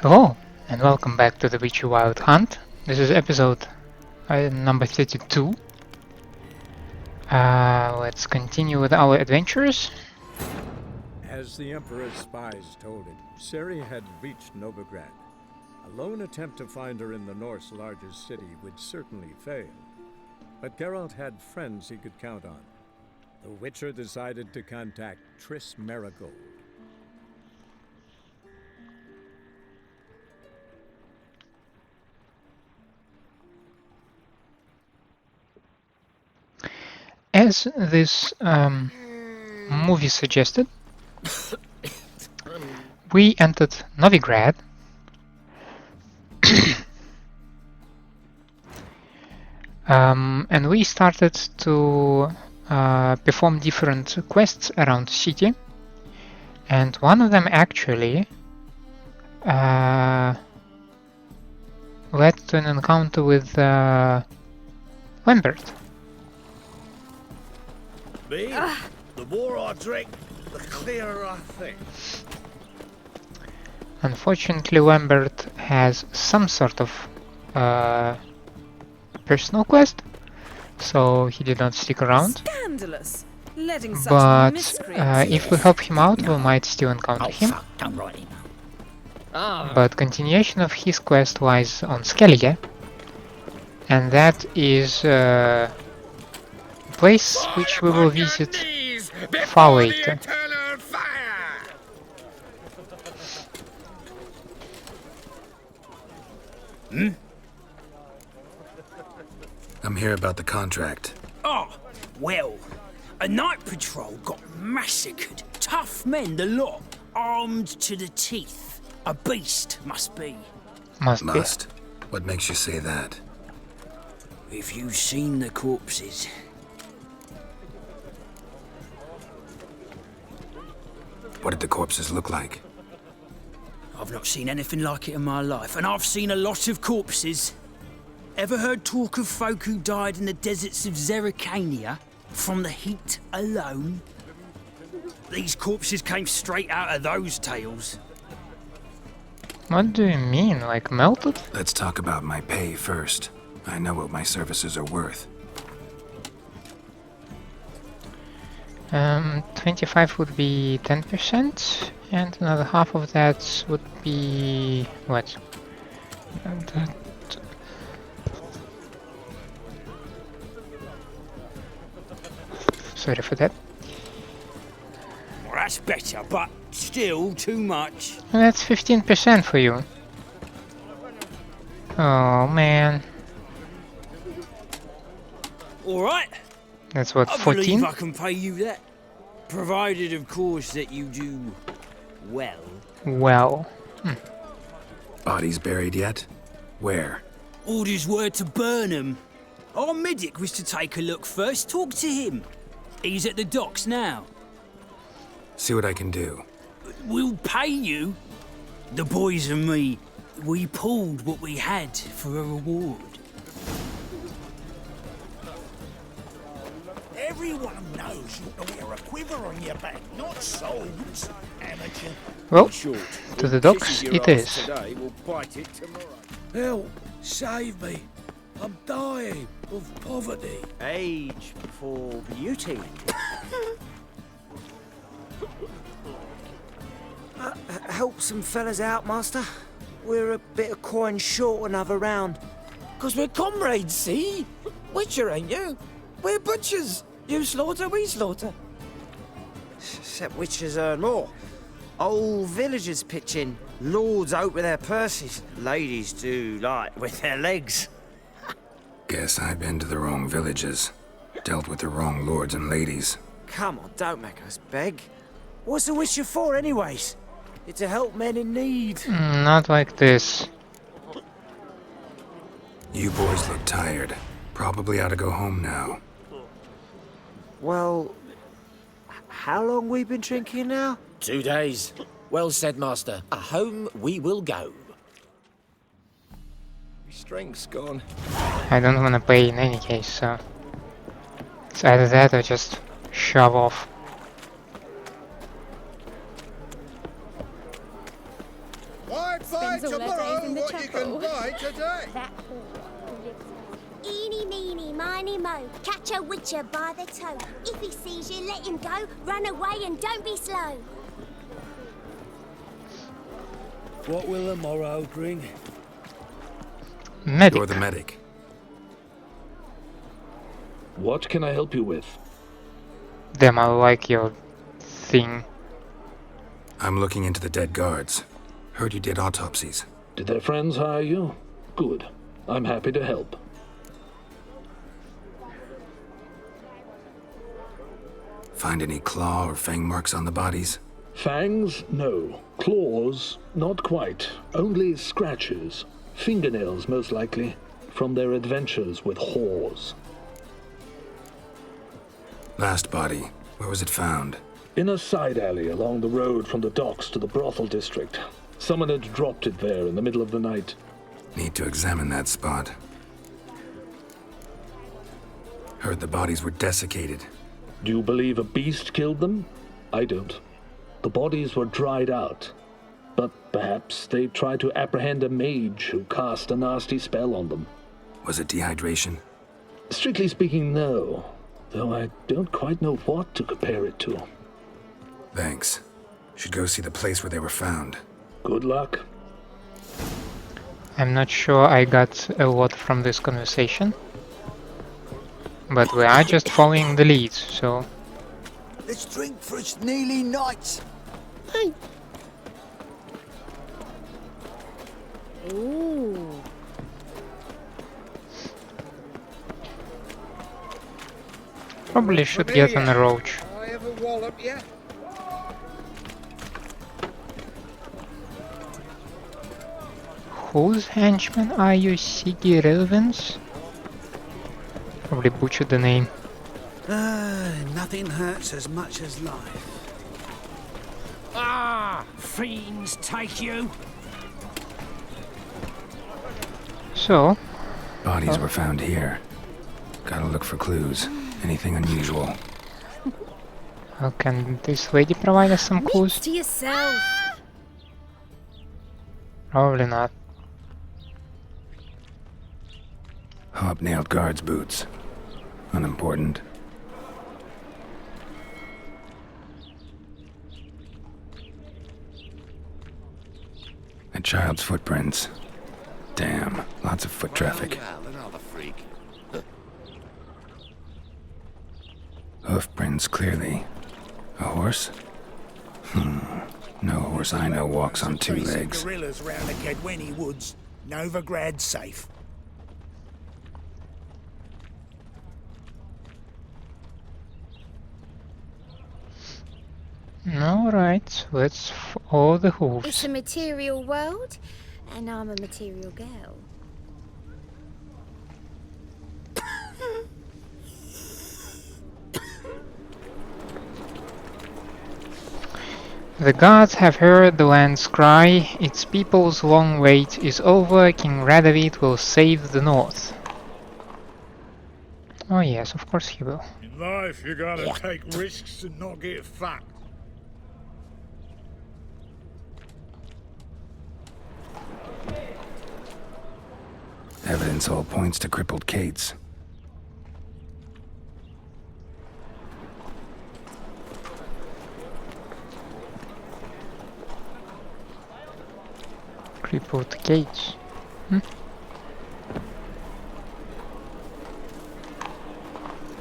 Hello, and welcome back to the Witcher Wild Hunt. This is episode number 32. Let's continue with our adventures. As the Emperor's spies told him, Ciri had reached Novigrad. A lone attempt to find her in the North's largest city would certainly fail. But Geralt had friends he could count on. The Witcher decided to contact Triss Marigold. As this movie suggested, we entered Novigrad and we started to perform different quests around the city, and one of them actually led to an encounter with Lambert. Me? The more I drink, the clearer I think. Unfortunately, Lambert has some sort of personal quest, so he did not stick around. Scandalous. Letting such But miscreants if we help him out, we might still encounter Oh, him. fuck, don't write email. But continuation of his quest lies on Skellige, and that is a place which we will visit far later. I'm here about the contract. Oh, well, a night patrol got massacred. Tough men, the lot, armed to the teeth. A beast, must be. Must be. Must? What makes you say that? If you've seen the corpses. What did the corpses look like? I've not seen anything like it in my life, and I've seen a lot of corpses. Ever heard talk of folk who died in the deserts of Zerrikania from the heat alone? These corpses came straight out of those tales. What do you mean, like melted? Let's talk about my pay first. I know what my services are worth. 25 would be 10%, and another half of that would be what? Sorry for that. Well, that's better, but still too much. That's 15% for you. Oh man, All right. that's what, I 14? believe I can pay you that. Provided, of course, that you do well. Well, Bodies buried yet? Where? Orders were to burn 'em. Our medic was to take a look first. Talk to him. He's at the docks now. See what I can do. We'll pay you. The boys and me, we pulled what we had for a reward. Everyone knows you can wear a quiver on your back, not swords. Amateur. well, Short. to the docks it is. Today, we'll bite it tomorrow. Help! Save me! I'm dying of poverty. Age before beauty. Help some fellas out, master. We're a bit of coin short another round. 'Cause we're comrades, see? Witcher, ain't you? We're butchers. You slaughter, we slaughter. Except witches earn more. Old villagers pitch in. Lords out with their purses. Ladies do like with their legs. Guess I've been to the wrong villages. Dealt with the wrong lords and ladies. Come on, don't make us beg. What's a witcher for, anyways? It's to help men in need. Not like this. You boys look tired. Probably ought to go home now. Well, how long we been drinking now? 2 days. Well said, master. Home we will go. My strength's gone. I don't wanna pay in any case, so it's either that or just shove off. Buy Spends all her tomorrow days in the what you can chapel. buy today. Eeny, meeny, miny, mo. Catch a witcher by the toe. If he sees you, let him go. Run away and don't be slow. What will the morrow bring? Medic. You're the medic. What can I help you with? Damn, I like your thing. I'm looking into the dead guards. Heard you did autopsies. Did their friends hire you? Good. I'm happy to help. Find any claw or fang marks on the bodies? Fangs? No. Claws? Not quite. Only scratches. Fingernails, most likely. From their adventures with whores. Last body. Where was it found? In a side alley along the road from the docks to the brothel district. Someone had dropped it there in the middle of the night. Need to examine that spot. Heard the bodies were desiccated. Do you believe a beast killed them? I don't. The bodies were dried out. But perhaps they tried to apprehend a mage who cast a nasty spell on them. Was it dehydration? Strictly speaking, no. Though I don't quite know what to compare it to. Thanks. Should go see the place where they were found. Good luck. I'm not sure I got a lot from this conversation. But we are just following the leads, so... Let's drink for it's nearly night. Ooh. Probably should get on a roach. I ever wallop yet? Whose henchmen are you, Siggy Relevance? Probably butchered the name. Nothing hurts as much as life. Ah! Fiends take you! So, Bodies were found here. Gotta look for clues. Anything unusual. how can this lady provide us some clues? To yourself. Probably not. Hobnailed guards' boots. Unimportant. A child's footprints. Damn, lots of foot traffic. Another freak. Hoof prints clearly. A horse? No horse I know walks on two legs. Gorillas round the Kedweni woods. Novigrad safe. Alright, let's follow the It's hooves. a material world, and I'm a material girl. The gods have heard the land's cry, its people's long wait is over, King Radovid will save the north. Oh yes, of course he will. In life, you gotta take risks and not get fucked. Evidence all points to Crippled Kate's. Crippled Kate.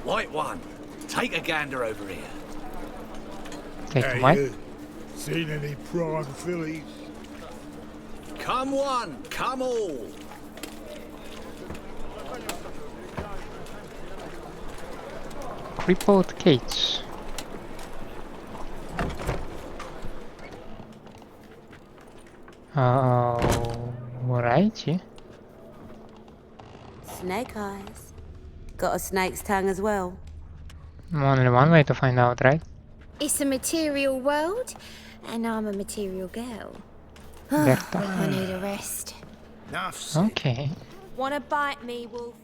White one, take a gander over here. Take what? Seen any prime fillies? Come one, come all. Crippled Kate. Alrighty. Snake eyes. Got a snake's tongue as well. Only one way to find out, right? It's a material world, and I'm a material girl. Berta. I need a rest. Okay. Wanna bite me, Wolfie?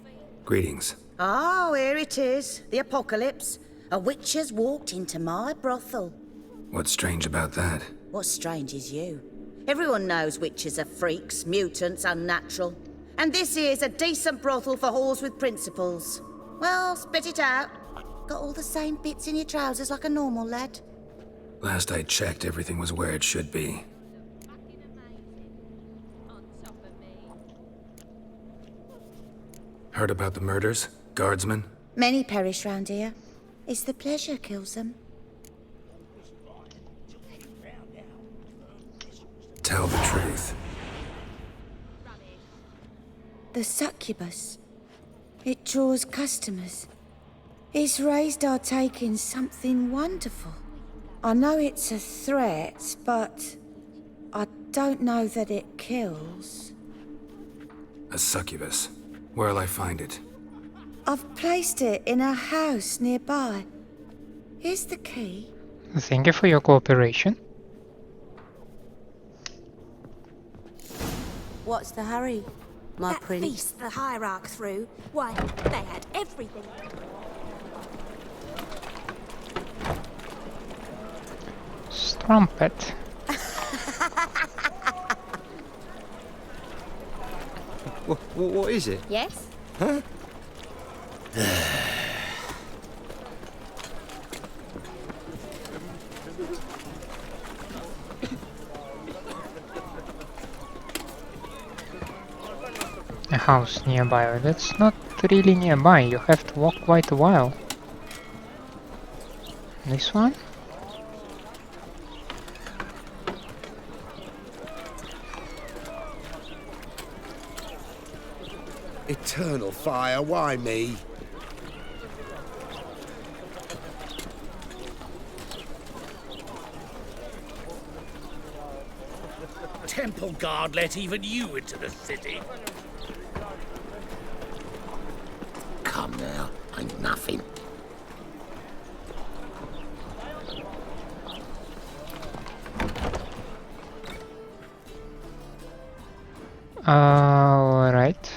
Greetings. Oh, here it is. The apocalypse. A witch has walked into my brothel. What's strange about that? What's strange is you. Everyone knows witches are freaks, mutants, unnatural. And this here's a decent brothel for whores with principles. Well, spit it out. Got all the same bits in your trousers like a normal lad. Last I checked, everything was where it should be. Heard about the murders? Guardsmen? Many perish round here. It's the pleasure kills them. Tell the truth. The succubus. It draws customers. It's raised our take in something wonderful. I know it's a threat, but I don't know that it kills. A succubus. Where'll I find it? I've placed it in a house nearby. Here's the key. Thank you for your cooperation. What's the hurry, my That prince? feast the hierarch threw, why, they had everything. Strumpet. What is it? Yes? Huh? A house nearby. That's not really nearby. You have to walk quite a while. This one? Eternal fire, why me? Temple guard let even you into the city. Come now, ain't nothing. Alright.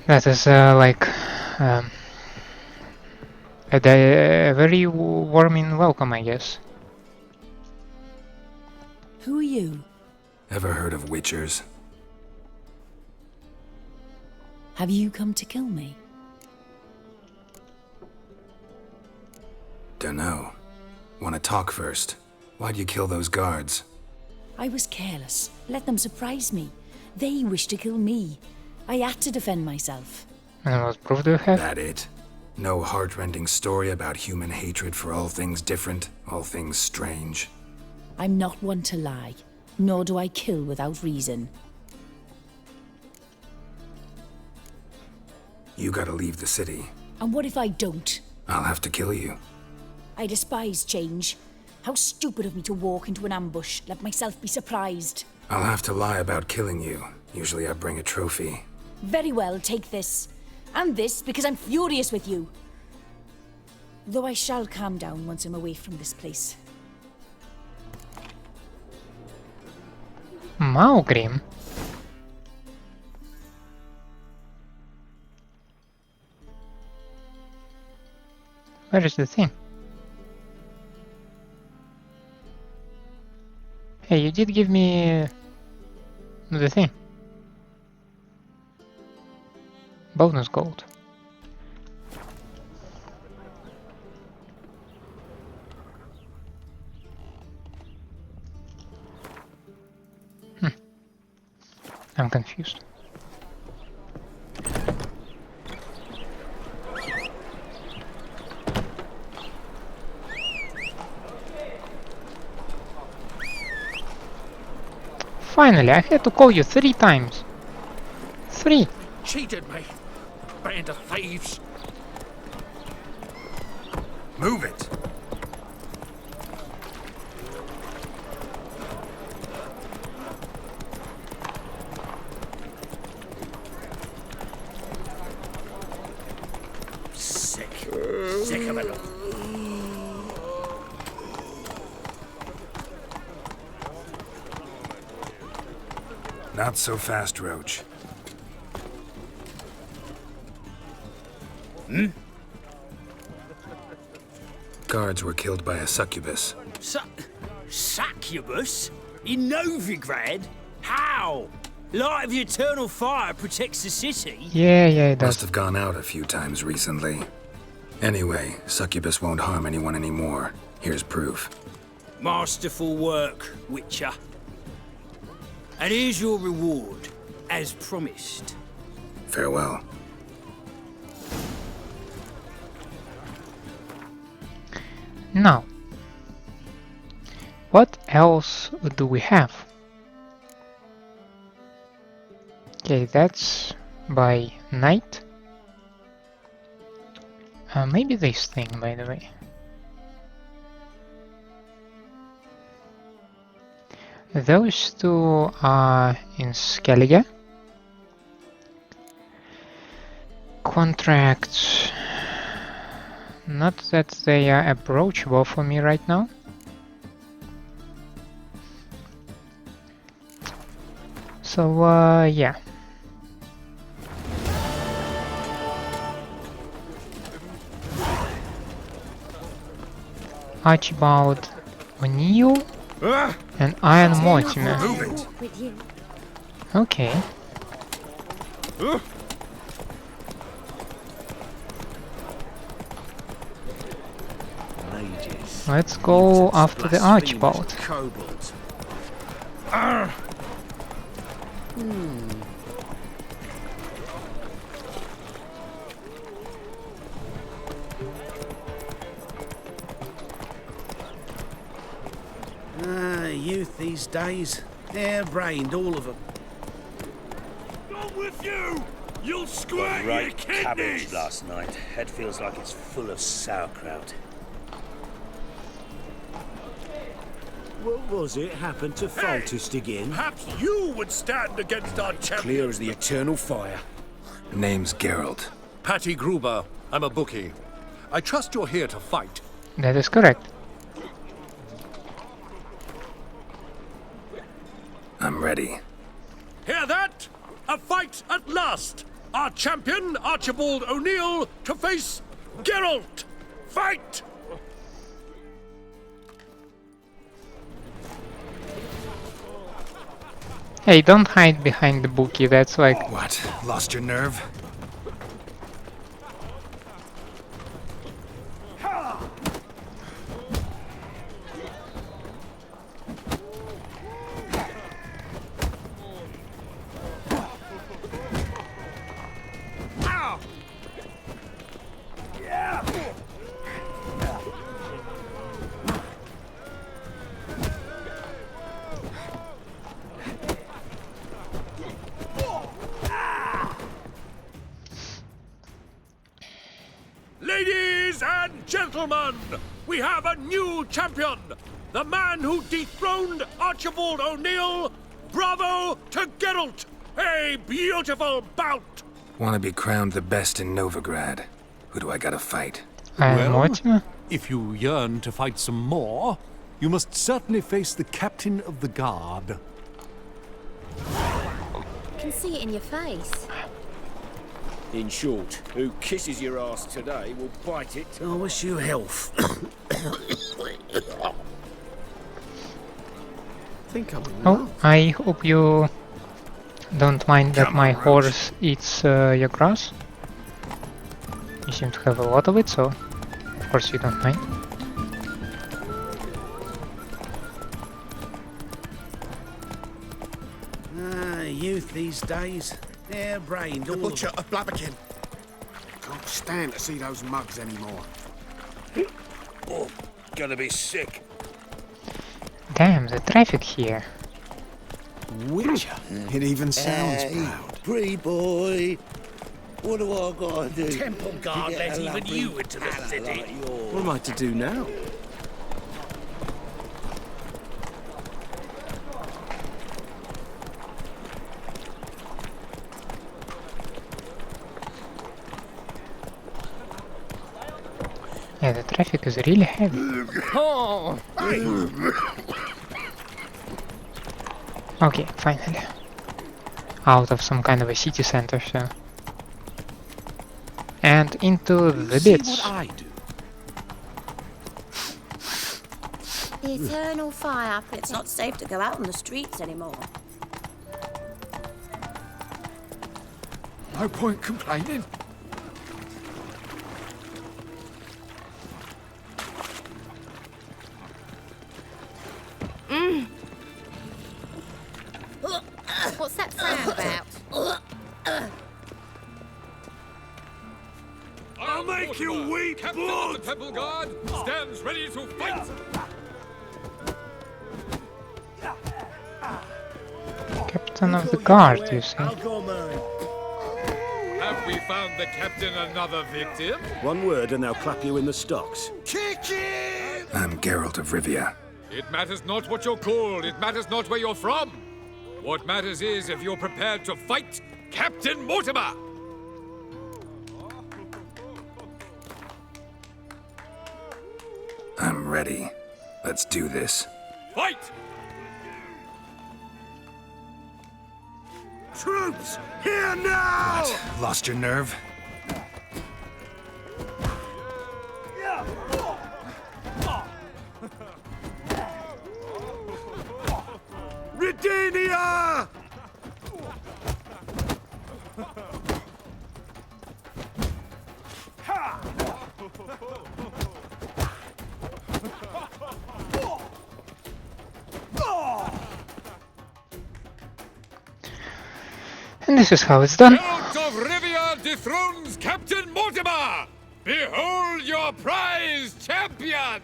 That is like a very warming welcome, I guess. Who are you? Ever heard of witchers? Have you come to kill me? Dunno. Wanna talk first? Why'd you kill those guards? I was careless. Let them surprise me. They wished to kill me. I had to defend myself. And what proof do you have? That it? No heart-rending story about human hatred for all things different, all things strange? I'm not one to lie, nor do I kill without reason. You gotta leave the city. And what if I don't? I'll have to kill you. I despise change. How stupid of me to walk into an ambush, let myself be surprised. I'll have to lie about killing you. Usually I bring a trophy. Very well, take this. And this, because I'm furious with you. Though I shall calm down once I'm away from this place. Maugrim? Where is the thing? Hey, you did give me the thing. Bonus gold. I'm confused. Finally, I had to call you 3 times. 3. Cheated me. Band of thieves. Move it! Sick. Sick of it all. Not so fast, Roach. Guards were killed by a succubus. Succubus? In Novigrad? How? Light of the eternal fire protects the city? Yeah, it does. Must have gone out a few times recently. Anyway, succubus won't harm anyone anymore. Here's proof. Masterful work, Witcher. And here's your reward, as promised. Farewell. Now, what else do we have? Okay, that's by night. Maybe this thing, by the way. Those two are in Skellige. Contracts. Not that they are approachable for me right now. So, yeah. Archibald O'Neill and Iron Mortimer. Okay. Let's go after the Archibald. Youth these days, hair-brained, all of them. Not with you! You'll squirt your Right kidneys! cabbage last night. Head feels like it's full of sauerkraut. What was it happened to Foltest again? Perhaps you would stand against our champion. Clear as the eternal fire. Name's Geralt. Patty Gruber. I'm a bookie. I trust you're here to fight. That is correct. I'm ready. Hear that? A fight at last! Our champion, Archibald O'Neill, to face Geralt! Fight! Hey, don't hide behind the bookie, that's like... What? Lost your nerve? Ladies and gentlemen, we have a new champion! The man who dethroned Archibald O'Neill! Bravo to Geralt! A beautiful bout! Want to be crowned the best in Novigrad. Who do I gotta fight? Mortimer? If you yearn to fight some more, you must certainly face the captain of the guard. Can see it in your face. In short, who kisses your ass today will bite it. I wish you health. Think I'm in Oh, I hope you don't mind that my horse eats your grass. You seem to have a lot of it, so of course you don't mind. Youth these days, hair-brained. The butcher of Blaviken. Can't stand to see those mugs anymore. Oh, gonna be sick. Damn, the traffic here. Witcher. It even sounds proud. Pretty boy. What do I gotta do? Temple guard let even you into the city. What am I to do now? Yeah, the traffic is really heavy. Okay, finally. out of some kind of a city center, so. And into the bits. The eternal fire. It's not safe to go out on the streets anymore. No point complaining. What's that frown about? I'll make you weep, Captain of the Temple Guard stands ready to fight. Captain of the guard, you say? Have we found the captain another victim? One word and they'll clap you in the stocks. Kick him! I'm Geralt of Rivia. It matters not what you're called, it matters not where you're from. What matters is if you're prepared to fight Captain Mortimer! I'm ready. Let's do this. Fight! Troops, here now! What? Lost your nerve? Redania! And this is how it's done. Geralt of Rivia dethrones Captain Mortimer! Behold your prize champion!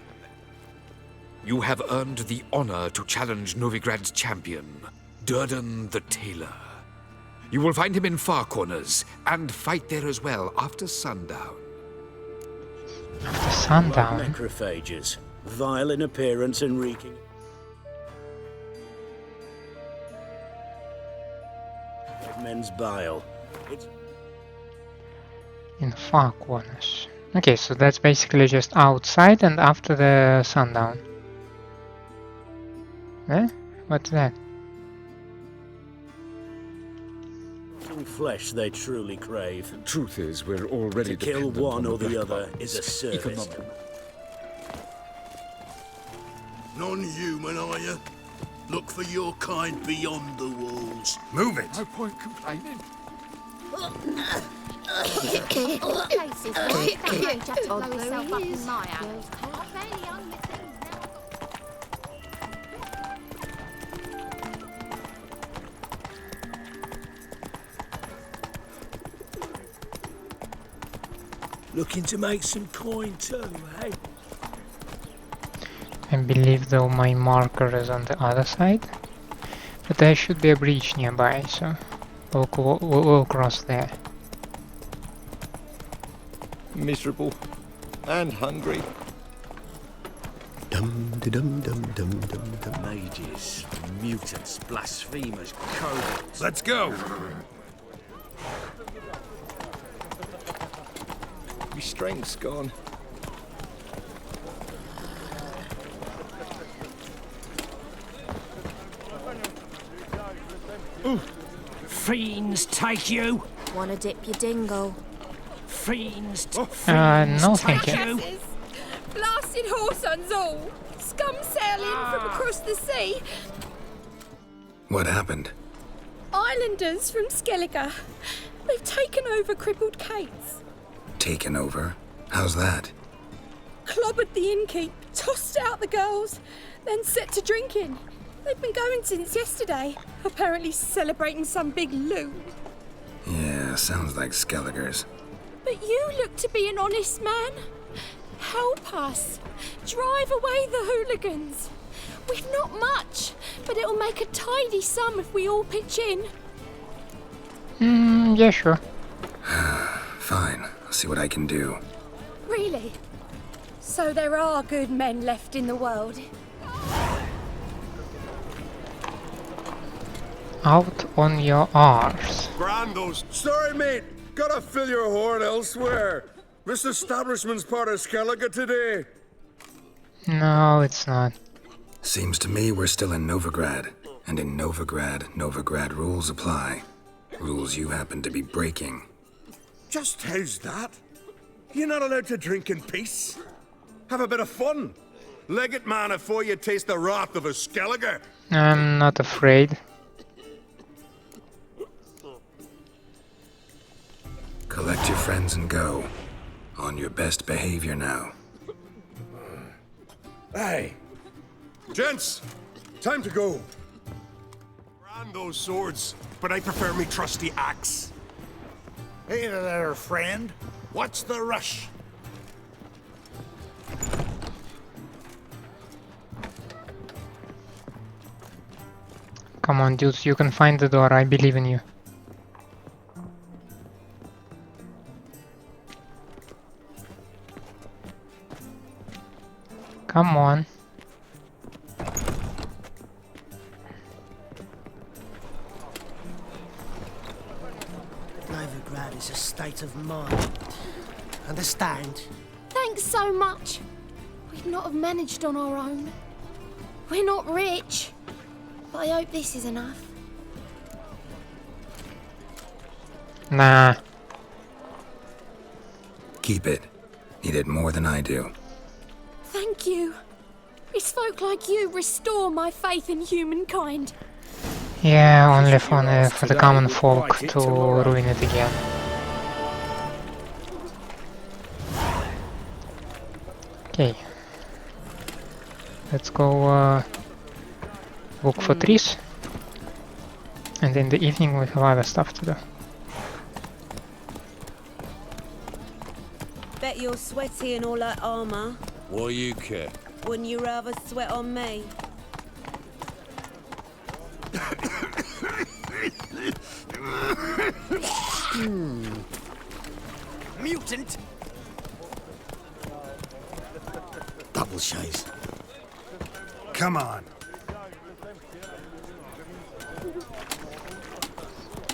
You have earned the honor to challenge Novigrad's champion, Durden the Tailor. You will find him in Far Corners, and fight there as well after sundown. After sundown? Necrophages, vile in appearance and reeking. Men's bile. It's In Far Corners. Okay, so that's basically just outside and after the sundown. Eh? What's that? flesh they truly crave. The truth is, we're already to kill one or the black other markets. is a service. Non-human, are you? Look for your kind beyond the walls. Move it! No point complaining. Cases, right? That rage have to blow himself up in my house. Looking to make some coin too, eh? I believe though my marker is on the other side, but there should be a breach nearby, so we'll cross there. Miserable and hungry. Dum dum dum dum dum dum. Mages, mutants, blasphemers, cowards. Let's go. My strength's gone. Fiends take you! Wanna dip your dingle? Fiends! No thank you. Blasted whoresons all! Scum sailing from across the sea! What happened? Islanders from Skellige. They've taken over Crippled Kate's. Taken over? How's that? Clobbered the innkeep, tossed out the girls, then set to drinking. They've been going since yesterday, apparently celebrating some big loot. Yeah, sounds like Skellige's. But you look to be an honest man. Help us. Drive away the hooligans. We've not much, but it'll make a tidy sum if we all pitch in. Yeah, sure. Fine, I'll see what I can do. Really? So there are good men left in the world. Out on your arse. Brandos. Sorry, mate. Gotta fill your horn elsewhere. This establishment's part of Skellige today. No, it's not. Seems to me we're still in Novigrad. And in Novigrad, Novigrad rules apply. Rules you happen to be breaking. Just how's that? You're not allowed to drink in peace. Have a bit of fun. Leg it, man, before you taste the wrath of a Skelliger. I'm not afraid. Collect your friends and go. On your best behavior now. Hey, gents, time to go. Brand those swords, but I prefer me trusty axe. Hey there, friend. What's the rush? Come on, dudes, you can find the door. I believe in you. Come on. Novigrad is a state of mind. Understand? Thanks so much. We'd not have managed on our own. We're not rich. But I hope this is enough. Nah. Keep it. Need it more than I do. Thank you. It's folk like you restore my faith in humankind. Yeah, only for the common folk to ruin it again. Okay. Let's go look for Triss. And in the evening we have other stuff to do. Bet you're sweaty in all that armour. Why you care? Wouldn't you rather sweat on me? Mutant! Double shades. Come on.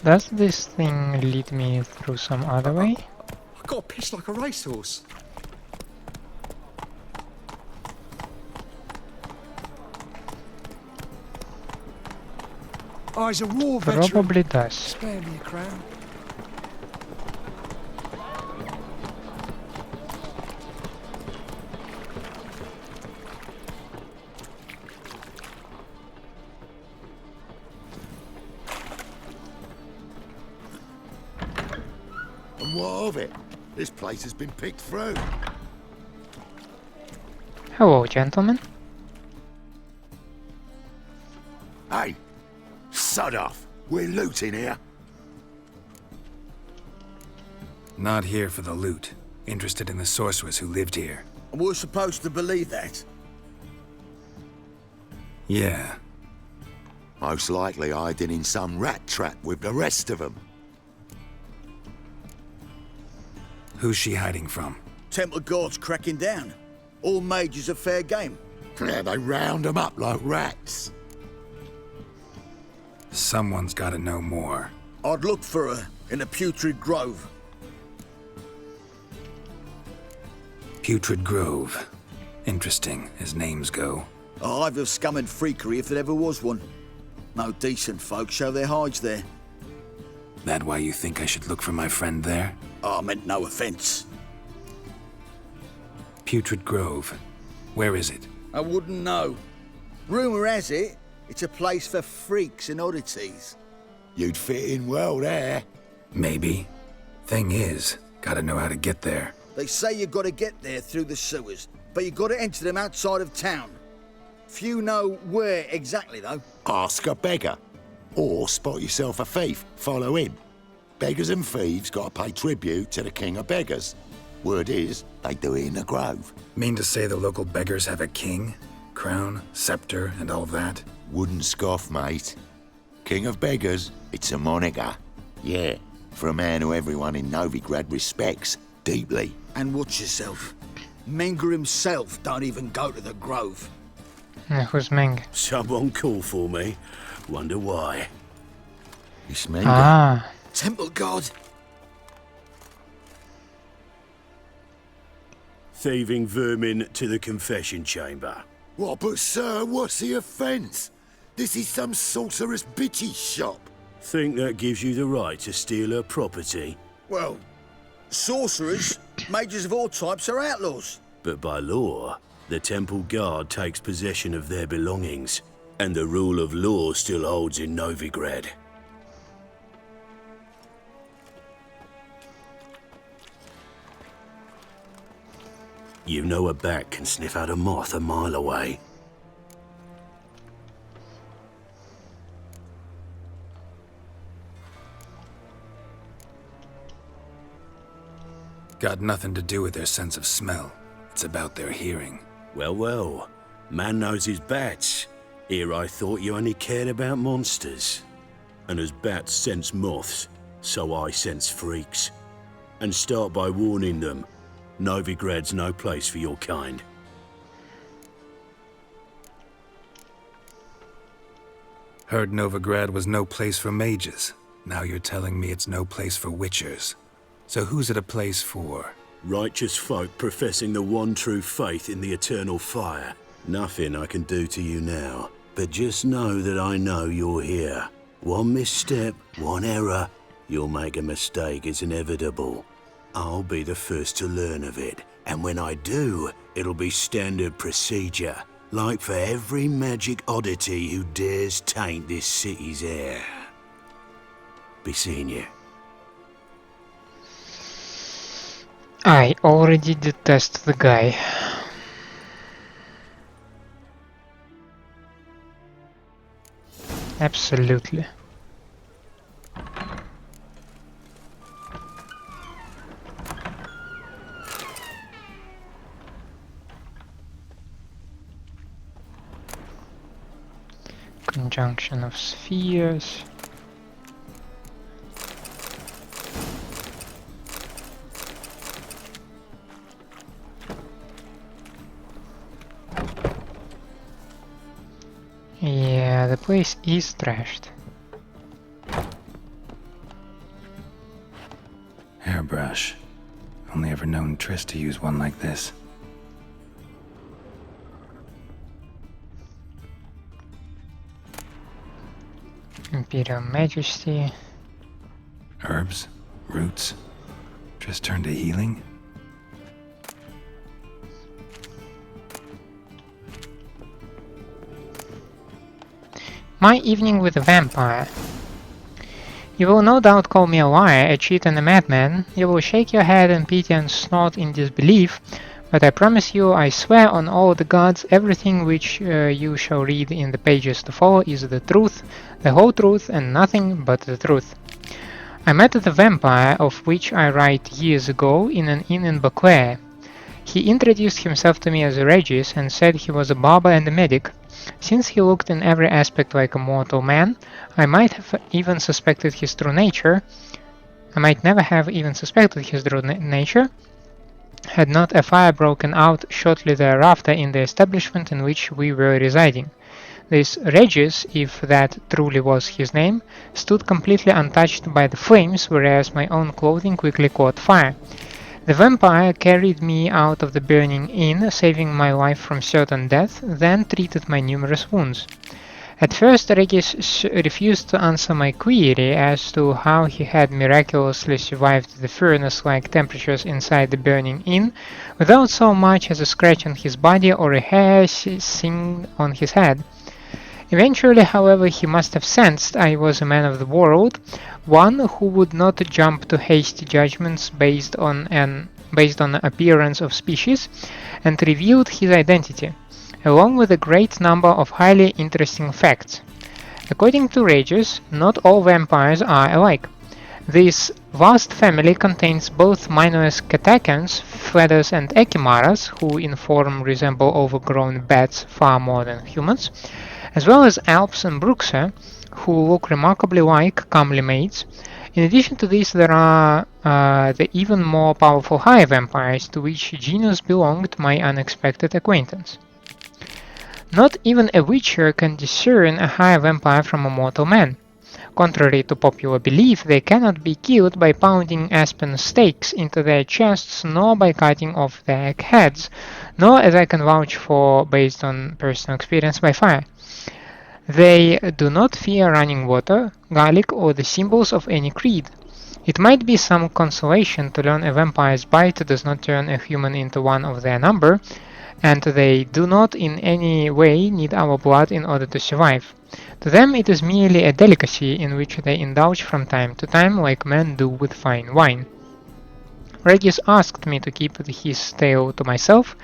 Does this thing lead me through some other way? I got pissed like a racehorse. Oh, he's a war veteran. Probably does. Spare me a crown. And what of it? This place has been picked through. Hello, gentlemen. Hey, sod off. We're looting here. Not here for the loot. Interested in the sorceress who lived here. And we're supposed to believe that? Yeah. Most likely hiding in some rat trap with the rest of them. Who's she hiding from? Temple guards cracking down. All mages are fair game. Yeah, they round them up like rats. Someone's gotta know more. I'd look for her in a putrid grove. Putrid Grove. Interesting, as names go. A hive of scum and freakery if there ever was one. No decent folk show their hides there. That why you think I should look for my friend there? I meant no offence. Putrid Grove. Where is it? I wouldn't know. Rumour has it, it's a place for freaks and oddities. You'd fit in well there. Maybe. Thing is, gotta know how to get there. They say you gotta get there through the sewers, but you gotta enter them outside of town. Few know where exactly, though. Ask a beggar. Or spot yourself a thief. Follow him. Beggars and thieves gotta pay tribute to the king of beggars. Word is, they do it in the grove. Mean to say the local beggars have a king? Crown, scepter, and all that? Wouldn't scoff, mate. King of beggars, it's a moniker. Yeah, for a man who everyone in Novigrad respects deeply. And watch yourself. Menge himself don't even go to the grove. Who's Menge? Someone call for me. Wonder why. It's Menge. Ah. Temple God. Thieving vermin to the confession chamber. What, but sir, what's the offence? This is some sorceress bitchy shop. Think that gives you the right to steal her property? Well, sorcerers, mages of all types are outlaws. But by law, the temple guard takes possession of their belongings, and the rule of law still holds in Novigrad. You know a bat can sniff out a moth a mile away. Got nothing to do with their sense of smell. It's about their hearing. Well, well. Man knows his bats. Here I thought you only cared about monsters. And as bats sense moths, so I sense freaks. And start by warning them. Novigrad's no place for your kind. Heard Novigrad was no place for mages. Now you're telling me it's no place for witchers. So who's it a place for? Righteous folk professing the one true faith in the eternal fire. Nothing I can do to you now, but just know that I know you're here. One misstep, one error, you'll make a mistake, it's inevitable. I'll be the first to learn of it, and when I do, it'll be standard procedure, like for every magic oddity who dares taint this city's air. Be seeing you. I already detest the guy. Absolutely. Conjunction of spheres. Yeah, the place is trashed. Hairbrush. Only ever known Triss to use one like this. Imperial Majesty. Herbs? Roots? Triss turned to healing? My evening with a vampire. You will no doubt call me a liar, a cheat and a madman. You will shake your head in pity and snort in disbelief, but I promise you, I swear on all the gods, everything which you shall read in the pages to follow is the truth, the whole truth, and nothing but the truth. I met the vampire of which I write years ago in an inn in Beauclair. He introduced himself to me as Regis and said he was a barber and a medic. Since he looked in every aspect like a mortal man, I might have even suspected his true nature. I might never have even suspected his true nature, had not a fire broken out shortly thereafter in the establishment in which we were residing. This Regis, if that truly was his name, stood completely untouched by the flames, whereas my own clothing quickly caught fire. The vampire carried me out of the burning inn, saving my life from certain death, then treated my numerous wounds. At first, Regis refused to answer my query as to how he had miraculously survived the furnace-like temperatures inside the burning inn without so much as a scratch on his body or a hair singed on his head. Eventually, however, he must have sensed I was a man of the world, one who would not jump to hasty judgments based on the appearance of species, and revealed his identity, along with a great number of highly interesting facts. According to Regis, not all vampires are alike. This vast family contains both Minoes catechans, Feathers and Echimaras, who in form resemble overgrown bats far more than humans, as well as Alps and Bruxa, who look remarkably like comely maids. In addition to this, there are the even more powerful high vampires, to which genus belonged my unexpected acquaintance. Not even a witcher can discern a high vampire from a mortal man. Contrary to popular belief, they cannot be killed by pounding aspen stakes into their chests, nor by cutting off their heads, nor, as I can vouch for based on personal experience, by fire. They do not fear running water, garlic, or the symbols of any creed. It might be some consolation to learn a vampire's bite does not turn a human into one of their number, and they do not in any way need our blood in order to survive. To them it is merely a delicacy in which they indulge from time to time like men do with fine wine. Regis asked me to keep his tale to myself,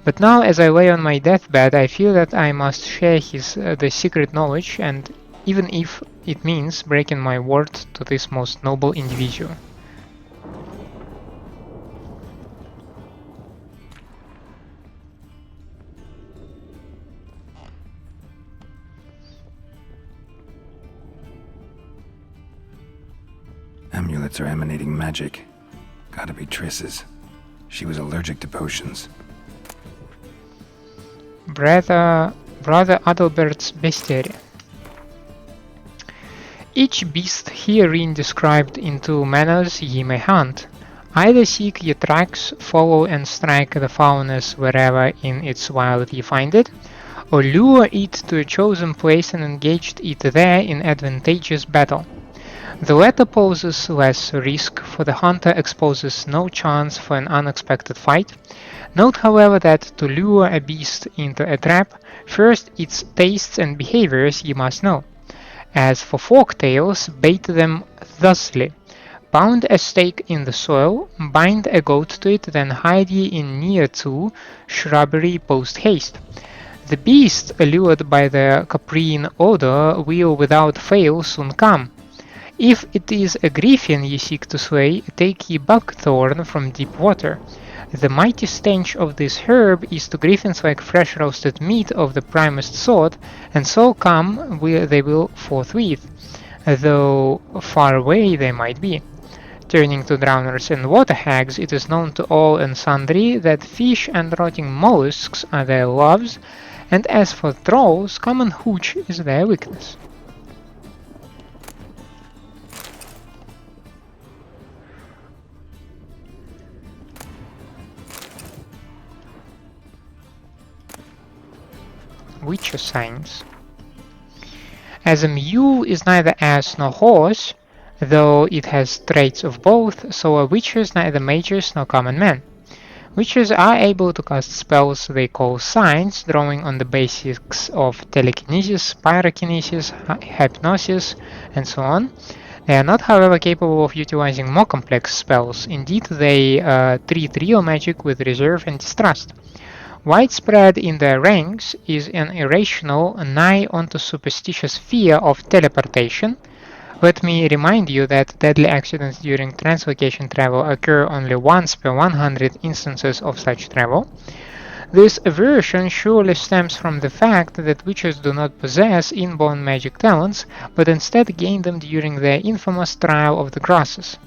but now as I lay on my deathbed I feel that I must share the secret knowledge, and even if it means breaking my word to this most noble individual. Amulets are emanating magic. Gotta be Triss's. She was allergic to potions. Brother Adalbert's bestiary. Each beast herein described in two manners ye may hunt. Either seek ye tracks, follow and strike the foulness wherever in its wild ye find it, or lure it to a chosen place and engage it there in advantageous battle. The latter poses less risk, for the hunter exposes no chance for an unexpected fight. Note, however, that to lure a beast into a trap, first its tastes and behaviors ye must know. As for folk tales, bait them thusly. Pound a stake in the soil, bind a goat to it, then hide ye in near to shrubbery post-haste. The beast, allured by the caprine odor, will without fail soon come. If it is a griffin ye seek to slay, take ye buckthorn from deep water. The mighty stench of this herb is to griffins like fresh roasted meat of the primest sort, and so come they will forthwith, though far away they might be. Turning to drowners and water hags, it is known to all and sundry that fish and rotting mollusks are their loves, and as for trolls, common hooch is their weakness. Witcher signs. As a mule is neither ass nor horse, though it has traits of both, so are witchers neither mages nor common men. Witchers are able to cast spells they call signs, drawing on the basics of telekinesis, pyrokinesis, hypnosis, and so on. They are not, however, capable of utilizing more complex spells. Indeed, they treat real magic with reserve and distrust. Widespread in their ranks is an irrational, nigh onto superstitious fear of teleportation. Let me remind you that deadly accidents during translocation travel occur only once per 100 instances of such travel. This aversion surely stems from the fact that witches do not possess inborn magic talents, but instead gain them during their infamous trial of the grasses.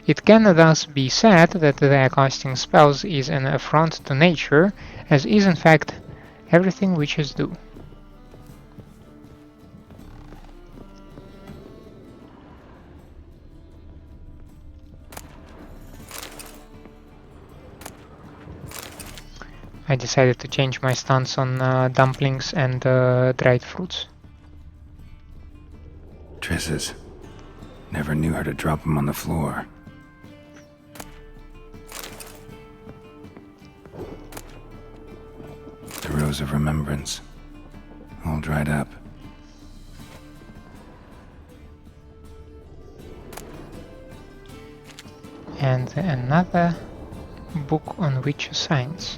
It can thus be said that their casting spells is an affront to nature, as is in fact everything witches do. I decided to change my stance on dumplings and dried fruits. Triss's. Never knew her to drop them on the floor. The rose of remembrance. All dried up. And another book on witcher science.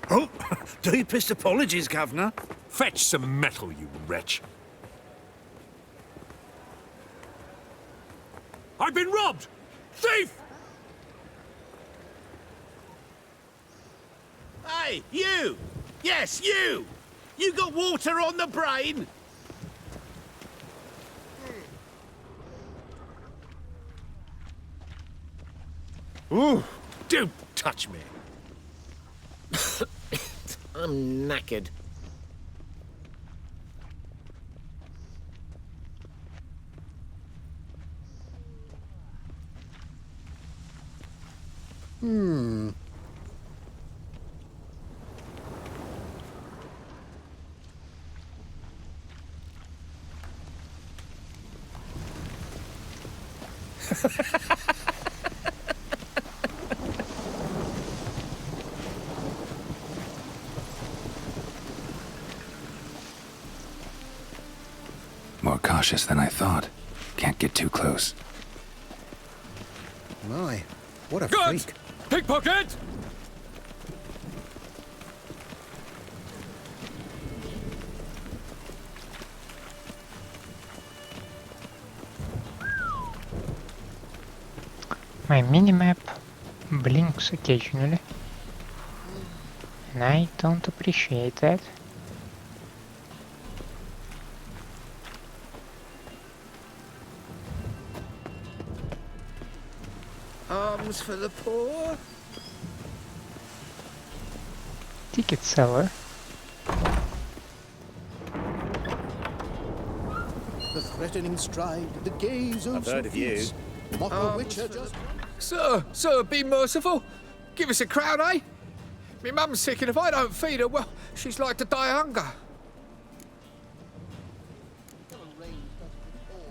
Oh, deepest apologies, Governor. Fetch some metal, you wretch. I've been robbed! Thief! Hey, you! Yes, you! You got water on the brain? Ooh, don't touch me. I'm knackered. More cautious than I thought. Can't get too close. My, what a Guards! freak. Pickpocket! My minimap blinks occasionally, and I don't appreciate that. Arms for the poor. Ticket seller. The threatening stride, the gaze of I've heard of you. Mocker Witcher just... Sir, be merciful. Give us a crown, eh? Me mum's sick, and if I don't feed her, well, she's like to die of hunger.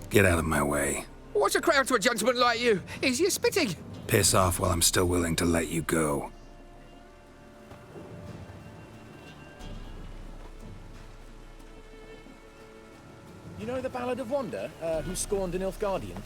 Get out of my way. What's a crown to a gentleman like you? Is you spitting? Piss off while I'm still willing to let you go. You know the Ballad of Wanda, who scorned an Nilfgaardian?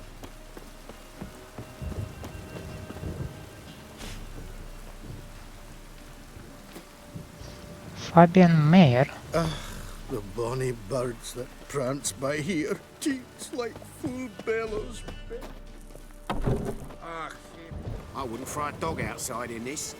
Fabian Mayer. The bonny birds that prance by here, teats like full bellows. Ah, I wouldn't fry a dog outside in this.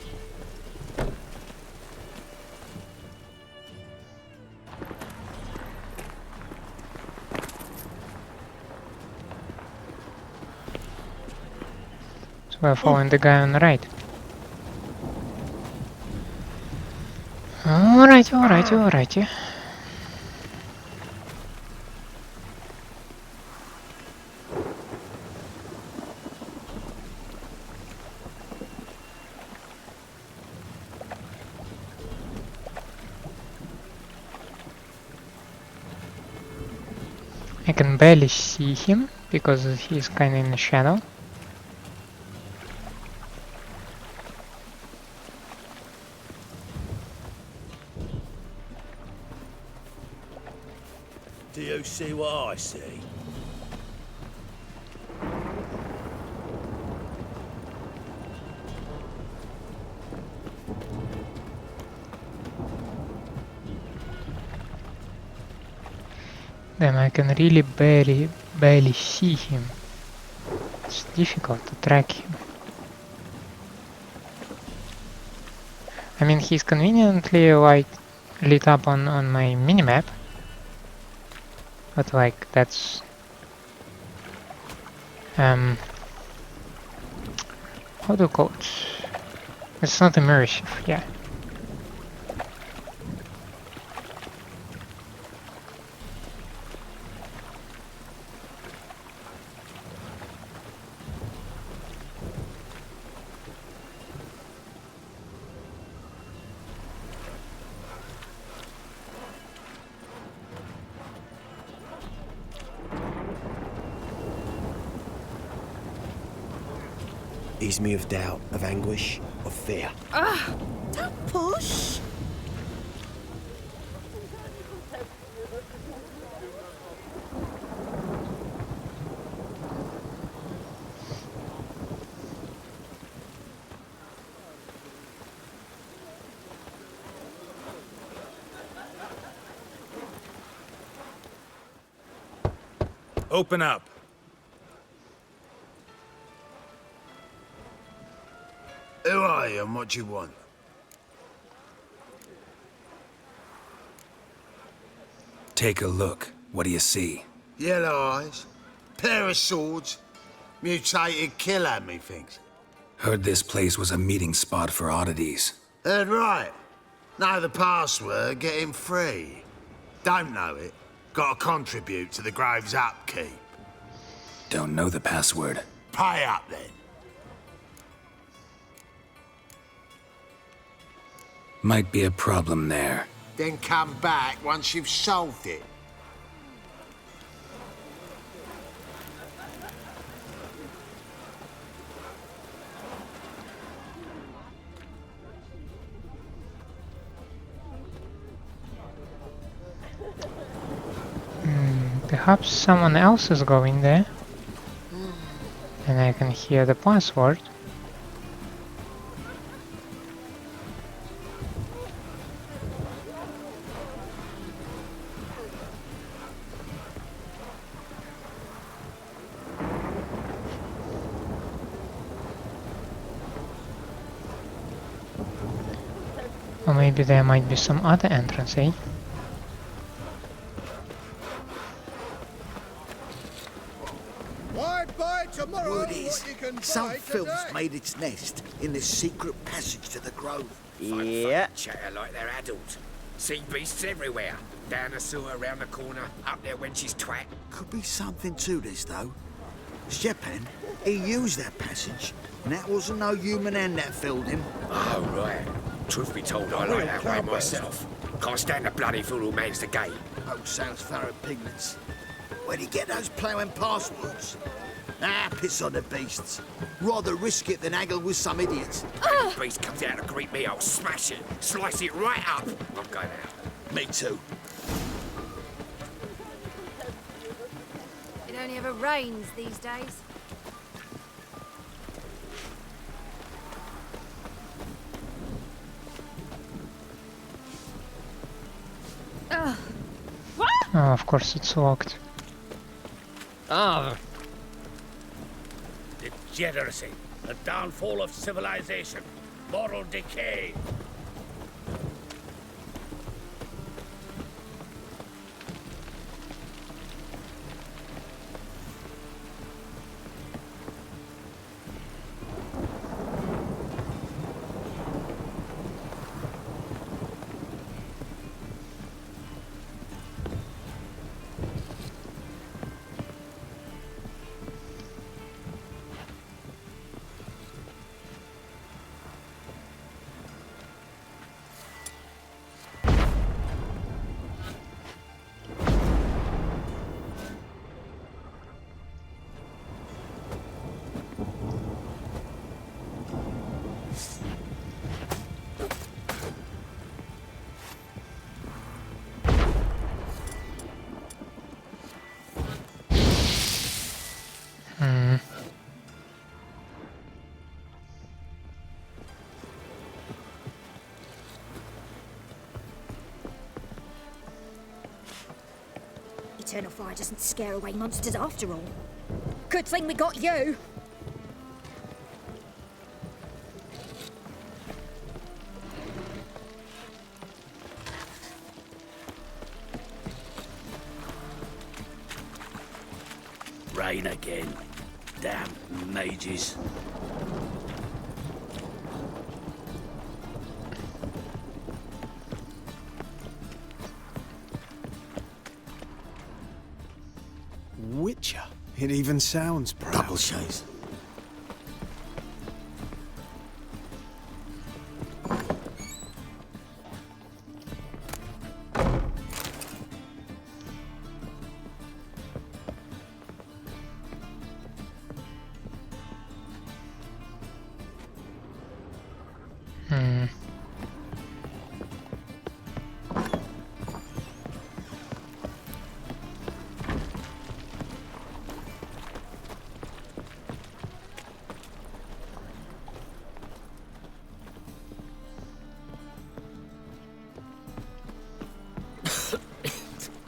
So we're following the guy on the right. Alrighty. I can barely see him because he's kinda in the shadow. Do you see what I see? Then I can really barely see him. It's difficult to track him. I mean, he's conveniently like lit up on my minimap, but like that's how do you call it? It's not immersive, yeah. Ease me of doubt, of anguish, of fear. Don't push. Open up. Who are you and what do you want? Take a look. What do you see? Yellow eyes, pair of swords, mutated killer, methinks. Heard this place was a meeting spot for oddities. Heard right. Know the password, get him free. Don't know it, gotta contribute to the Grove's upkeep. Don't know the password. Pay up then. Might be a problem there. Then come back once you've solved it. Perhaps someone else is going there. And I can hear the password. Or maybe there might be some other entrance, eh? Word is, some filth's made its nest in this secret passage to the Grove. Yeah. Chatter like they're adults. Sea beasts everywhere. Down the sewer, round the corner, up there when she's twat. Could be something to this, though. Stepan, he used that passage, and that wasn't no human hand that filled him. Oh, right. Truth be told, I like that way myself. Can't stand the bloody fool who mans the gate. Oh, sounds Farrow piglets. Where'd he get those ploughing passwords? Ah, piss on the beasts. Rather risk it than haggle with some idiots. If the beast comes out to greet me, I'll smash it, slice it right up. I'm going out. Me too. It only ever rains these days. Oh, of course it's locked. Ah. Degeneracy, the downfall of civilization, moral decay. Eternal fire doesn't scare away monsters after all. Good thing we got you. Rain again. Damn mages. Witcher. It even sounds proud. Double chase.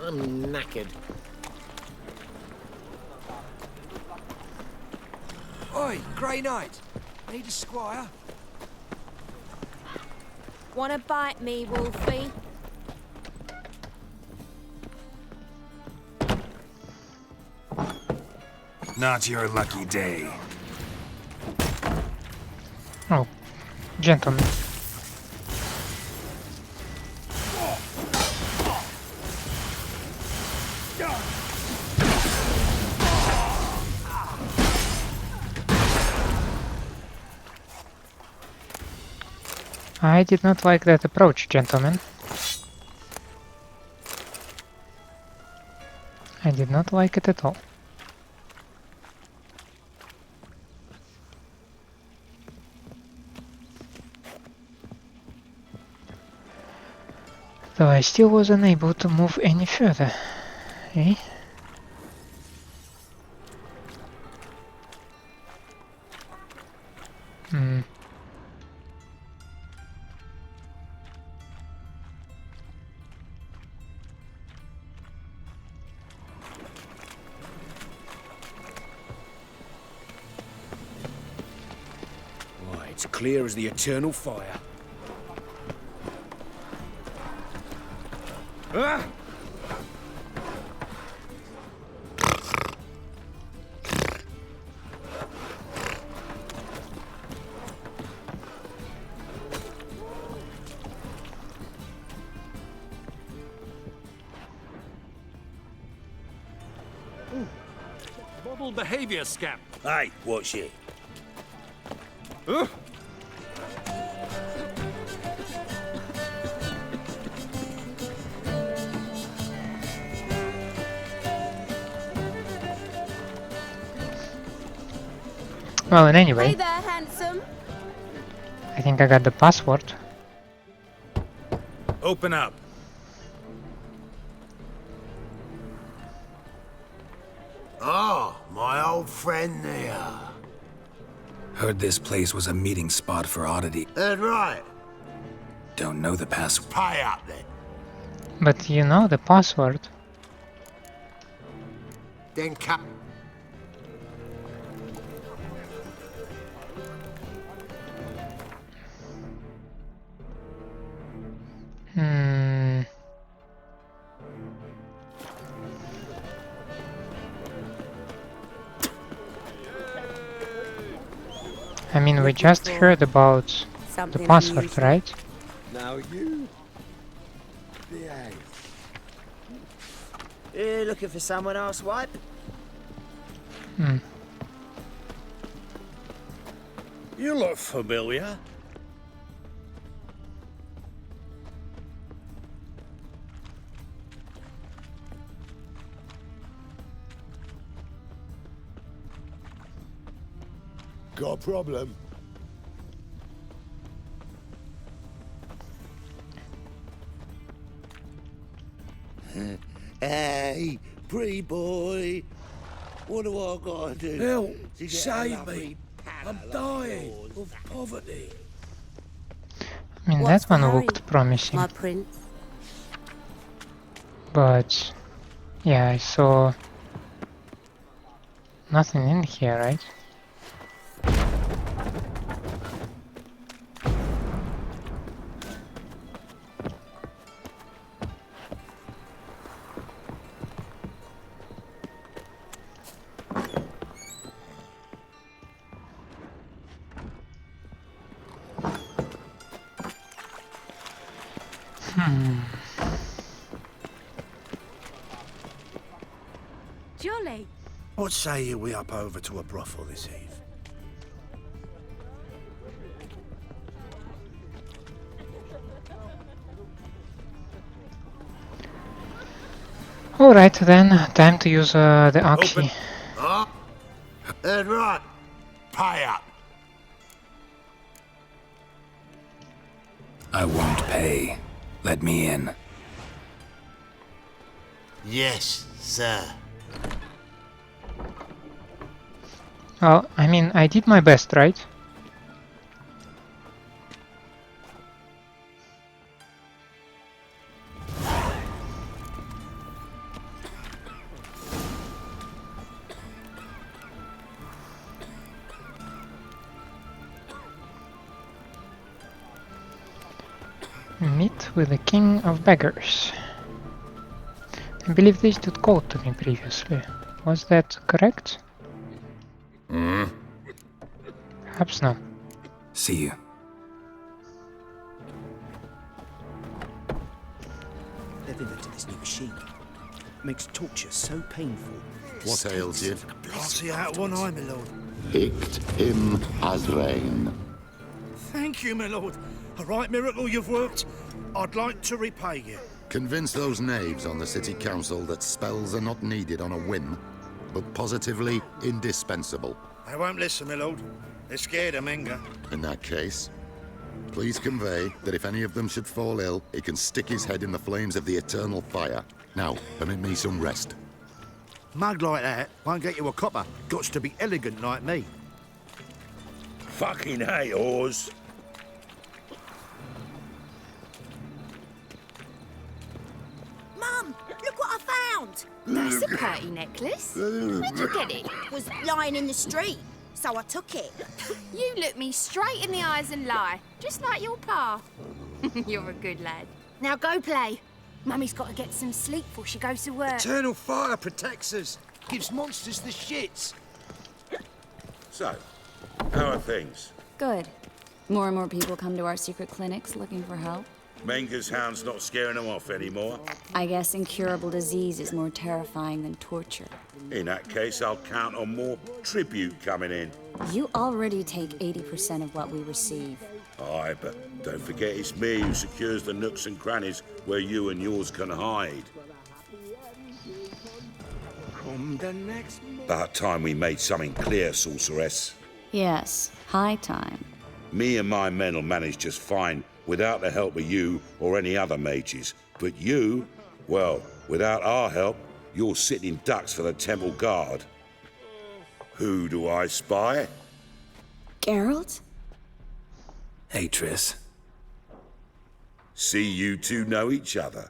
I'm knackered. Oi, Grey Knight. Need a squire? Wanna bite me, Wolfie? Not your lucky day. Oh, gentlemen. I did not like that approach, gentlemen. I did not like it at all. Though I still was unable to move any further. Eh? Hmm. Why, it's clear as the eternal fire. Ah! Model behavior, scamp. Hey, what's it? Well, and anyway, Hey there, handsome. I think I got the password. Open up. Oh, my old friend there. Heard this place was a meeting spot for oddity. Right. Don't know the password. Pay up then. But you know the password. Then come. Hmm. I mean, we just heard about the Something password, unusual. right? Now you behave. You looking for someone else, wipe? Hmm. You look familiar. Got a problem? Hey, pretty boy. What do I gotta do? Help! to get a Save lovely me! pal I'm like dying yours? of poverty. I mean, What's that one the hurry, looked promising. my prince? But yeah, I saw nothing in here, right? Jolly. What say you we up over to a brothel this eve? Alright then, time to use the oxy. Oh, right. Pay up. I won't pay. Let me in. Yes, sir. Well, I mean, I did my best, right? Meet with the King of Beggars. I believe this dude called to me previously. Was that correct? Perhaps not. See you. They've invented this new machine. Makes torture so painful. What ails you? I'll see out one eye, my lord. Picked him as rain. Thank you, my lord. A right miracle you've worked. I'd like to repay you. Convince those knaves on the city council that spells are not needed on a whim, but positively indispensable. They won't listen, my lord. They're scared of Menge. In that case, please convey that if any of them should fall ill, he can stick his head in the flames of the eternal fire. Now, permit me some rest. Mug like that won't get you a copper. Gots to be elegant like me. Fucking hate whores. Mum, look what I found. That's a pretty necklace. Where'd you get it? It was lying in the street, so I took it. You look me straight in the eyes and lie, just like your pa. You're a good lad. Now go play. Mummy's got to get some sleep before she goes to work. Eternal fire protects us. Gives monsters the shits. So, how are things? Good. More and more people come to our secret clinics looking for help. Menge's hound's not scaring them off anymore. I guess incurable disease is more terrifying than torture. In that case, I'll count on more tribute coming in. You already take 80% of what we receive. Aye, but don't forget it's me who secures the nooks and crannies where you and yours can hide. From the next... About time we made something clear, sorceress. Yes, high time. Me and my men'll manage just fine without the help of you or any other mages. But you, well, without our help, you're sitting ducks for the temple guard. Who do I spy? Geralt? Hey, Triss. See you two know each other.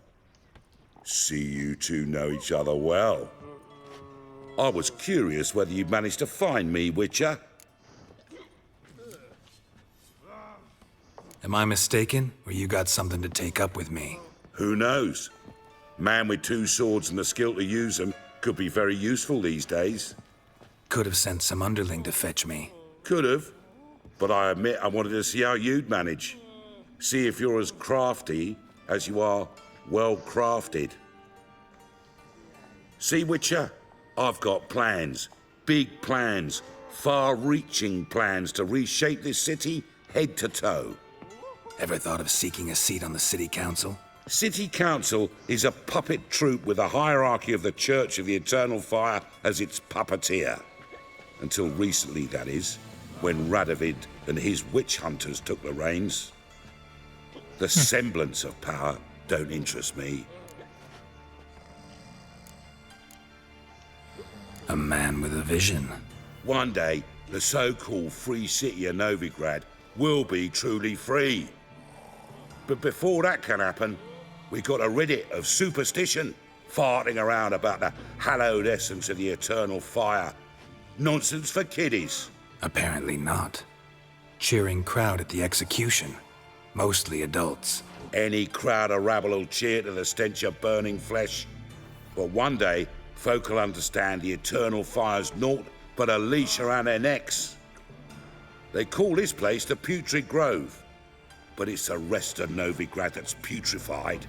See you two know each other well. I was curious whether you'd managed to find me, Witcher. Am I mistaken, or you got something to take up with me? Who knows? Man with two swords and the skill to use them could be very useful these days. Could have sent some underling to fetch me. Could have, but I admit I wanted to see how you'd manage. See if you're as crafty as you are well-crafted. See, Witcher? I've got plans. Big plans. Far-reaching plans to reshape this city head to toe. Ever thought of seeking a seat on the city council? City council is a puppet troupe with a hierarchy of the Church of the Eternal Fire as its puppeteer. Until recently, that is, when Radovid and his witch hunters took the reins. The semblance of power don't interest me. A man with a vision. One day, the so-called free city of Novigrad will be truly free. But before that can happen, we got to rid it of superstition, farting around about the hallowed essence of the eternal fire. Nonsense for kiddies. Apparently not. Cheering crowd at the execution. Mostly adults. Any crowd of rabble will cheer to the stench of burning flesh. But one day, folk will understand the eternal fire's naught but a leash around their necks. They call this place the Putrid Grove, but it's the rest of Novigrad that's putrefied.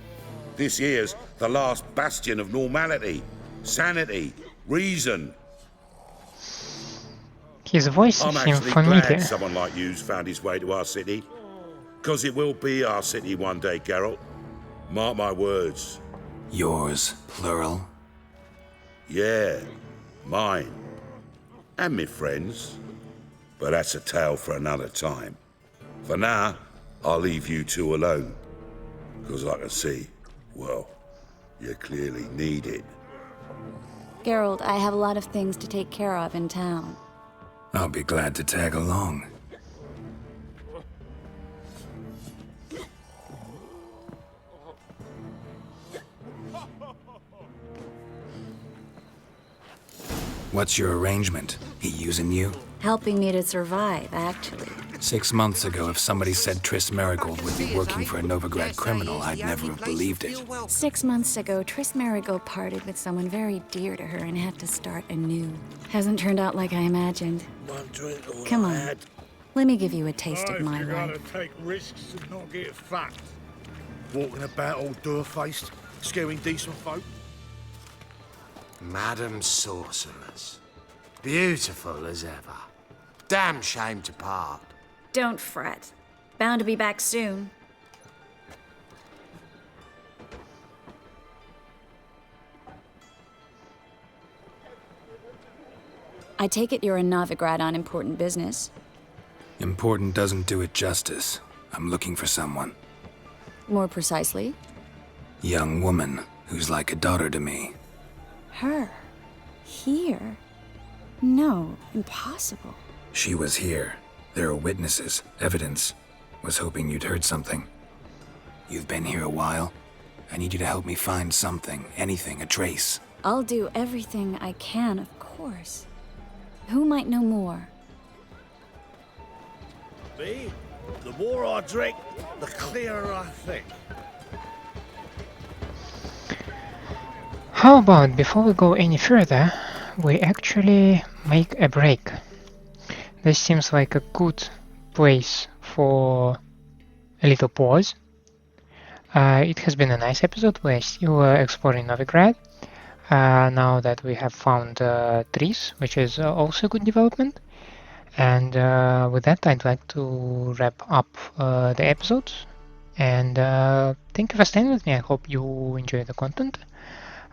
This here's the last bastion of normality, sanity, reason. His voice I'm seems actually familiar. glad someone like you's found his way to our city. Because it will be our city one day, Geralt. Mark my words. Yours, plural? Yeah, mine. And me friends. But that's a tale for another time. For now, I'll leave you two alone. Because I can see, well, you clearly need it. Geralt, I have a lot of things to take care of in town. I'll be glad to tag along. What's your arrangement? He using you? Helping me to survive, actually. 6 months ago, if somebody said Triss Marigold would be working for a Novigrad criminal, I'd never have believed it. 6 months ago, Triss Marigold parted with someone very dear to her and had to start anew. Hasn't turned out like I imagined. Come on. Let me give you a taste of my You gotta life. take risks and not get fucked. Walking about all door-faced, scaring decent folk. Madam Sorceress. Beautiful as ever. Damn shame to part. Don't fret. Bound to be back soon. I take it you're in Novigrad on important business. Important doesn't do it justice. I'm looking for someone. More precisely? Young woman who's like a daughter to me. Her? Here? No, impossible. She was here. There are witnesses, evidence. Was hoping you'd heard something. You've been here a while. I need you to help me find something, anything, a trace. I'll do everything I can, of course. Who might know more? Me? The more I drink, the clearer I think. How about before we go any further, we actually make a break? This seems like a good place for a little pause. It has been a nice episode. We're still exploring Novigrad. Now that we have found Triss, which is also a good development. And with that, I'd like to wrap up the episode. And thank you for staying with me. I hope you enjoy the content.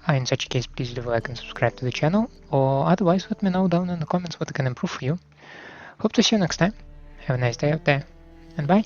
In such a case, please leave a like and subscribe to the channel. Or otherwise, let me know down in the comments what I can improve for you. Hope to see you next time. Have a nice day out there. And bye.